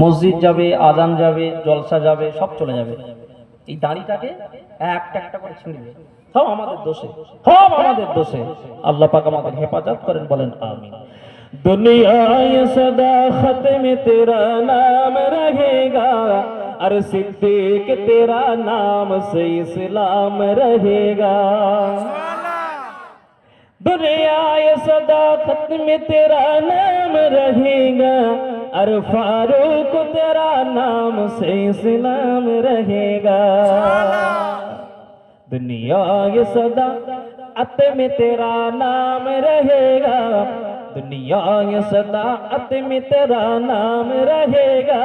মসজিদ যাবে, আজান যাবে, জলসা যাবে, সব চলে যাবে। এই দাড়িটাকে একটা একটা করে ছিঁড়বে। সব আমাদের দোষে, সব আমাদের দোষে। আল্লাহ পাক আমাদের হেফাজত করেন, বলেন আমিন। दुनिया ये सदा खत्म तेरा नाम रहेगा, और सिद्दीक तेरा नाम से इस्लाम रहेगा। दुनिया ये सदा खत्म तेरा नाम रहेगा, और फारूक तेरा नाम से इस्लाम रहेगा। दुनिया ये सदा में तेरा नाम रहेगा, दुनिया ये सदा में तेरा नाम रहेगा,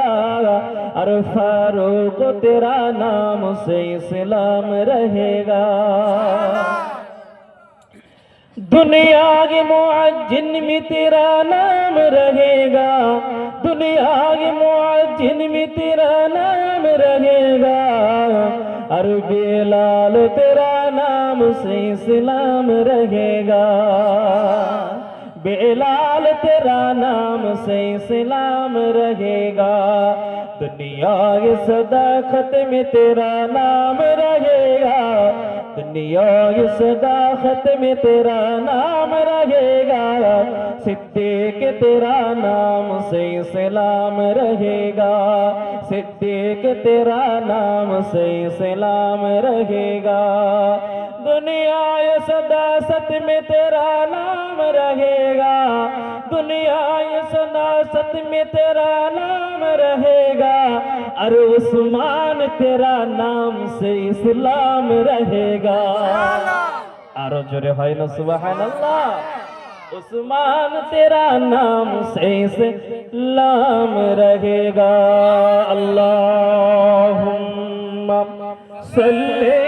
और फारूक तेरा नाम से इस्लाम रहेगा। दुनिया के मुअज्जिन में तेरा नाम रहेगा, दुनिया के मुअज्जिन में तेरा नाम रहेगा, और बिलाल तेरा नाम से इस्लाम रहेगा। बिलाल तेरा नाम से इस्लाम रहेगा। दुनिया के सदाकत में तेरा नाम रहेगा, दुनिया की सदाकत में तेरा नाम रहेगा। सिद्दीक तेरा नाम से इस्लाम रहेगा, सिद्दीक तेरा नाम से इस्लाम रहेगा। दुनिया ये सदासत में तेरा नाम रहेगा, दुनिया ये सदासत में तेरा नाम रहेगा, और उस्मान तेरा नाम से इस्लाम रहेगा। आरो जोरे है ना सुबहानल्लाह। उस्मान तेरा नाम से इस्लाम रहेगा। अल्लाहुम्मा सल्ली